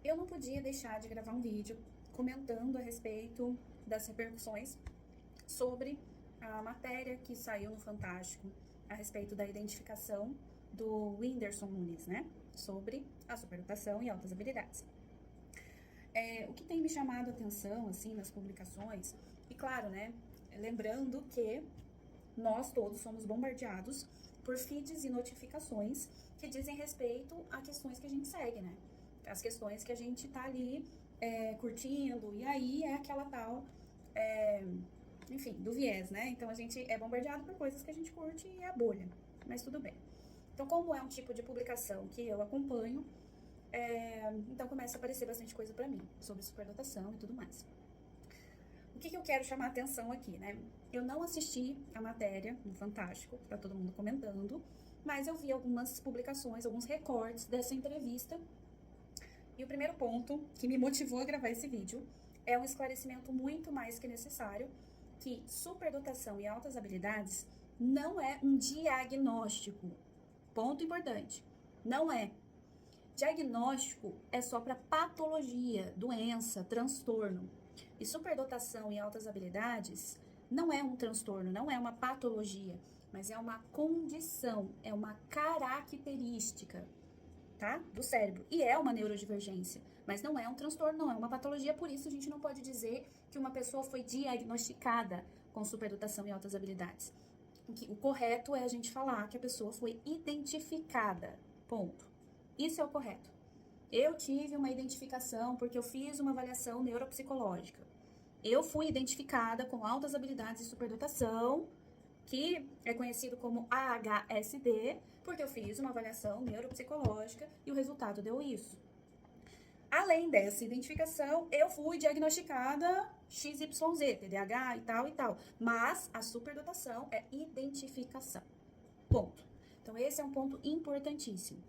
eu não podia deixar de gravar um vídeo comentando a respeito das repercussões sobre a matéria que saiu no Fantástico a respeito da identificação do Whindersson Nunes, né? Sobre a superdotação e altas habilidades. O que tem me chamado a atenção, assim, nas publicações, e claro, né, lembrando que nós todos somos bombardeados por feeds e notificações que dizem respeito a questões que a gente segue, né? As questões que a gente tá ali curtindo, e aí é aquela tal, enfim, do viés, né? Então a gente é bombardeado por coisas que a gente curte e é a bolha, mas tudo bem. Então, como é um tipo de publicação que eu acompanho, então começa a aparecer bastante coisa pra mim sobre superdotação e tudo mais. O que eu quero chamar a atenção aqui, né? Eu não assisti a matéria no Fantástico, que tá todo mundo comentando, mas eu vi algumas publicações, alguns recortes dessa entrevista. E o primeiro ponto que me motivou a gravar esse vídeo é um esclarecimento muito mais que necessário, que superdotação e altas habilidades não é um diagnóstico. Ponto importante. Não é. Diagnóstico é só para patologia, doença, transtorno. E superdotação e altas habilidades não é um transtorno, não é uma patologia, mas é uma condição, é uma característica, tá? Do cérebro. E é uma neurodivergência, mas não é um transtorno, não é uma patologia, por isso a gente não pode dizer que uma pessoa foi diagnosticada com superdotação e altas habilidades. O correto é a gente falar que a pessoa foi identificada. Ponto. Isso é o correto. Eu tive uma identificação porque eu fiz uma avaliação neuropsicológica. Eu fui identificada com altas habilidades de superdotação, que é conhecido como AHSD, porque eu fiz uma avaliação neuropsicológica e o resultado deu isso. Além dessa identificação, eu fui diagnosticada XYZ, TDAH e tal e tal. Mas a superdotação é identificação. Ponto. Então, esse é um ponto importantíssimo.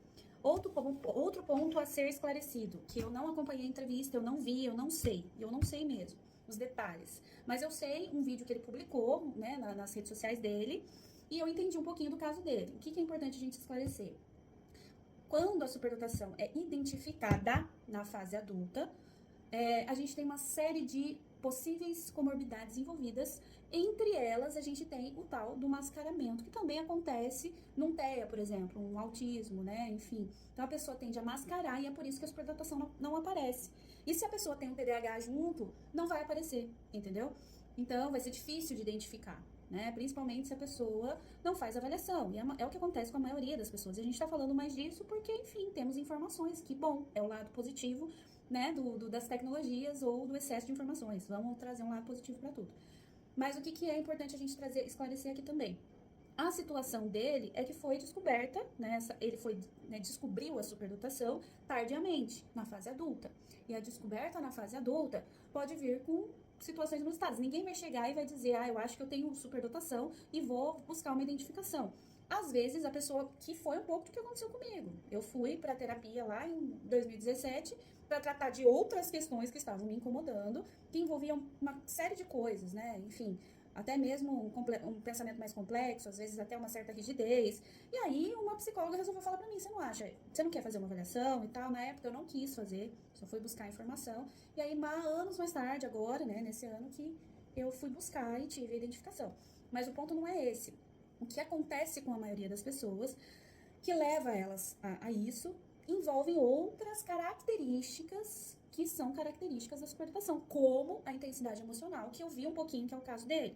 Outro ponto a ser esclarecido, que eu não acompanhei a entrevista, eu não vi, eu não sei mesmo os detalhes. Mas eu sei um vídeo que ele publicou, né, nas redes sociais dele, e eu entendi um pouquinho do caso dele. O que é importante a gente esclarecer? Quando a superdotação é identificada na fase adulta, a gente tem uma série de possíveis comorbidades envolvidas. Entre elas, a gente tem o tal do mascaramento, que também acontece num TEA, por exemplo, um autismo, né? Enfim. Então, a pessoa tende a mascarar e é por isso que a superdotação não aparece. E se a pessoa tem um TDAH junto, não vai aparecer, entendeu? Então, vai ser difícil de identificar, né? Principalmente se a pessoa não faz avaliação. E é o que acontece com a maioria das pessoas. E a gente tá falando mais disso porque, enfim, temos informações. Que bom, é o lado positivo, né, das tecnologias ou do excesso de informações. Vamos trazer um lado positivo para tudo. Mas o que é importante a gente esclarecer aqui também? A situação dele é que foi descoberta, né, ele descobriu a superdotação tardiamente, na fase adulta. E a descoberta na fase adulta pode vir com situações inusitadas. Ninguém vai chegar e vai dizer, eu acho que eu tenho superdotação e vou buscar uma identificação. Às vezes, a pessoa, que foi um pouco do que aconteceu comigo. Eu fui para terapia lá em 2017 para tratar de outras questões que estavam me incomodando, que envolviam uma série de coisas, né? Enfim, até mesmo um pensamento mais complexo, às vezes até uma certa rigidez. E aí, uma psicóloga resolveu falar para mim: você não quer fazer uma avaliação e tal? Na época eu não quis fazer, só fui buscar informação. E aí, anos mais tarde, agora, né, nesse ano, que eu fui buscar e tive a identificação. Mas o ponto não é esse. O que acontece com a maioria das pessoas, que leva elas a isso, envolvem outras características que são características da superdotação, como a intensidade emocional, que eu vi um pouquinho, que é o caso dele.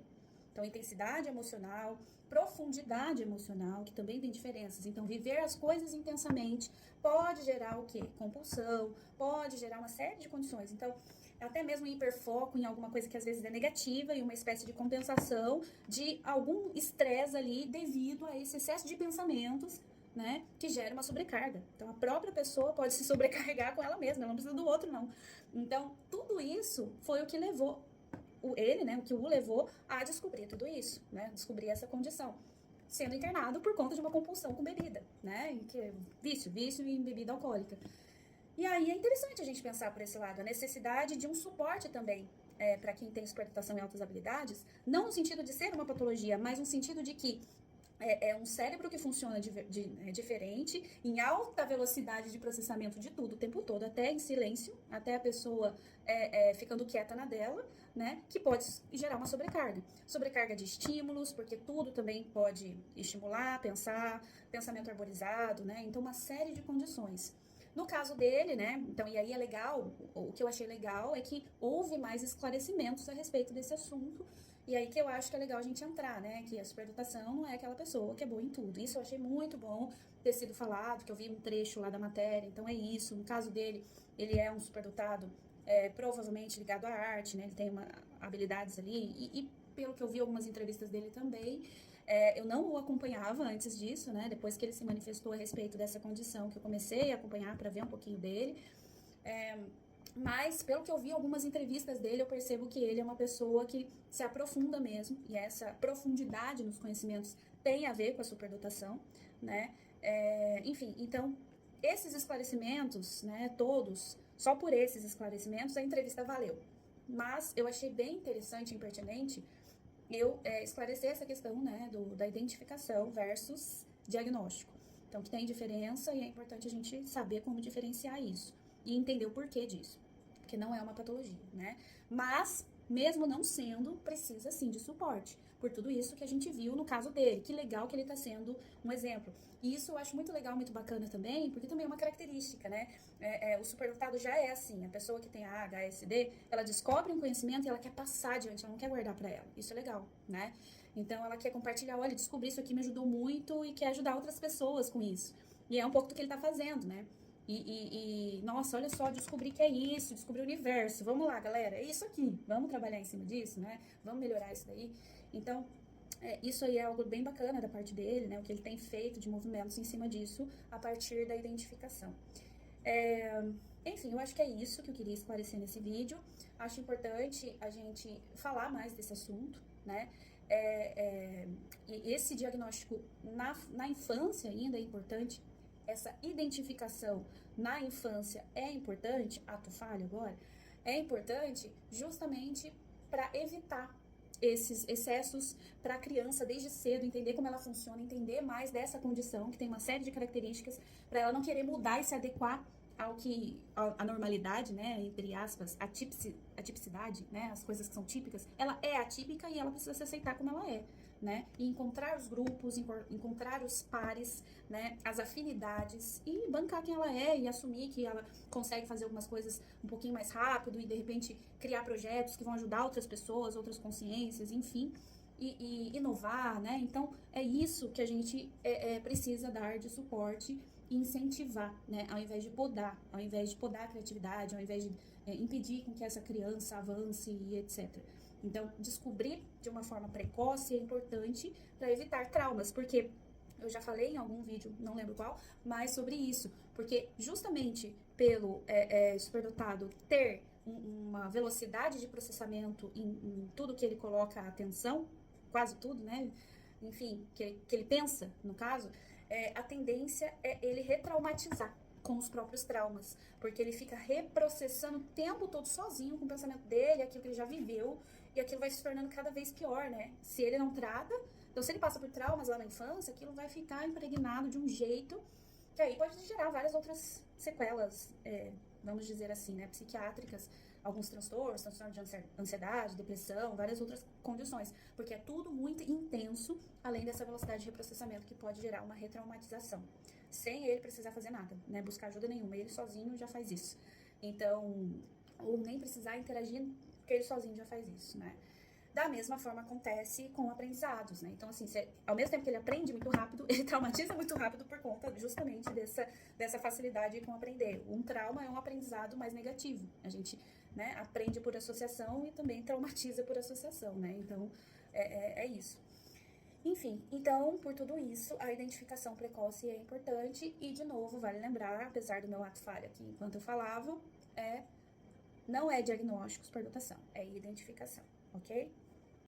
Então, intensidade emocional, profundidade emocional, que também tem diferenças. Então, viver as coisas intensamente pode gerar o quê? Compulsão, pode gerar uma série de condições. Então, até mesmo hiperfoco em alguma coisa que às vezes é negativa e uma espécie de compensação de algum estresse ali devido a esse excesso de pensamentos, né, que gera uma sobrecarga. Então, a própria pessoa pode se sobrecarregar com ela mesma, ela não precisa do outro, não. Então, tudo isso foi o que levou ele, né, o que o levou a descobrir tudo isso, né, descobrir essa condição, sendo internado por conta de uma compulsão com bebida, né, que é vício em bebida alcoólica. E aí é interessante a gente pensar por esse lado, a necessidade de um suporte também para quem tem superdotação e altas habilidades, não no sentido de ser uma patologia, mas no sentido de que é um cérebro que funciona diferente, em alta velocidade de processamento de tudo o tempo todo, até em silêncio, até a pessoa ficando quieta na dela, né? Que pode gerar uma sobrecarga. Sobrecarga de estímulos, porque tudo também pode estimular, pensar, pensamento arborizado, né? Então, uma série de condições. No caso dele, né? Então, e aí é legal, o que eu achei legal é que houve mais esclarecimentos a respeito desse assunto. E aí que eu acho que é legal a gente entrar, né? Que a superdotação não é aquela pessoa que é boa em tudo. Isso eu achei muito bom ter sido falado, que eu vi um trecho lá da matéria. Então é isso. No caso dele, ele é um superdotado, provavelmente ligado à arte, né? Ele tem habilidades ali. E pelo que eu vi algumas entrevistas dele também, eu não o acompanhava antes disso, né? Depois que ele se manifestou a respeito dessa condição, que eu comecei a acompanhar para ver um pouquinho dele. Mas, pelo que eu vi algumas entrevistas dele, eu percebo que ele é uma pessoa que se aprofunda mesmo, e essa profundidade nos conhecimentos tem a ver com a superdotação, né? Enfim, então, esses esclarecimentos, né, todos, só por esses esclarecimentos, a entrevista valeu. Mas eu achei bem interessante e pertinente eu esclarecer essa questão, né, da identificação versus diagnóstico. Então, que tem diferença e é importante a gente saber como diferenciar isso e entender o porquê disso, porque não é uma patologia, né? Mas, mesmo não sendo, precisa sim de suporte, por tudo isso que a gente viu no caso dele. Que legal que ele está sendo um exemplo. E isso eu acho muito legal, muito bacana também, porque também é uma característica, né? O superdotado já é assim, a pessoa que tem a AHSD, ela descobre um conhecimento e ela quer passar adiante, ela não quer guardar para ela. Isso é legal, né? Então ela quer compartilhar, olha, descobri isso aqui, me ajudou muito, e quer ajudar outras pessoas com isso. E é um pouco do que ele tá fazendo, né? Nossa, olha só, descobri que é isso, descobri o universo. Vamos lá, galera, é isso aqui. Vamos trabalhar em cima disso, né? Vamos melhorar isso daí. Então, isso aí é algo bem bacana da parte dele, né? O que ele tem feito de movimentos em cima disso a partir da identificação. Enfim, eu acho que é isso que eu queria esclarecer nesse vídeo. Acho importante a gente falar mais desse assunto, né? E esse diagnóstico na infância ainda é importante. Essa identificação na infância é importante, ato falho agora, é importante justamente para evitar esses excessos para a criança desde cedo, entender como ela funciona, entender mais dessa condição, que tem uma série de características, para ela não querer mudar e se adequar a normalidade, né, entre aspas, a tipicidade, né, as coisas que são típicas, ela é atípica e ela precisa se aceitar como ela é, né, e encontrar os grupos, encontrar os pares, né, as afinidades e bancar quem ela é e assumir que ela consegue fazer algumas coisas um pouquinho mais rápido e de repente criar projetos que vão ajudar outras pessoas, outras consciências, enfim, e inovar, né, então é isso que a gente precisa dar de suporte e incentivar, né, ao invés de podar a criatividade, ao invés de impedir com que essa criança avance e etc. Então, descobrir de uma forma precoce é importante para evitar traumas, porque eu já falei em algum vídeo, não lembro qual, mas sobre isso, porque justamente pelo superdotado ter uma velocidade de processamento em tudo que ele coloca a atenção, quase tudo, né, enfim, que ele pensa, no caso, a tendência é ele retraumatizar com os próprios traumas, porque ele fica reprocessando o tempo todo sozinho com o pensamento dele, aquilo que ele já viveu, e aquilo vai se tornando cada vez pior, né? Se ele não trata, então se ele passa por traumas lá na infância, aquilo vai ficar impregnado de um jeito que aí pode gerar várias outras sequelas, vamos dizer assim, né, psiquiátricas, alguns transtornos de ansiedade, depressão, várias outras condições, porque é tudo muito intenso, além dessa velocidade de reprocessamento que pode gerar uma retraumatização, sem ele precisar fazer nada, né, buscar ajuda nenhuma, ele sozinho já faz isso. Então, ou nem precisar interagir, porque ele sozinho já faz isso, né. Da mesma forma acontece com aprendizados, né? Então, assim, ao mesmo tempo que ele aprende muito rápido, ele traumatiza muito rápido por conta justamente dessa facilidade com aprender. Um trauma é um aprendizado mais negativo. A gente, né, aprende por associação e também traumatiza por associação, né? Então, é isso. Enfim, então, por tudo isso, a identificação precoce é importante e, de novo, vale lembrar, apesar do meu ato falho aqui enquanto eu falava, não é diagnóstico superdotação, é identificação, ok?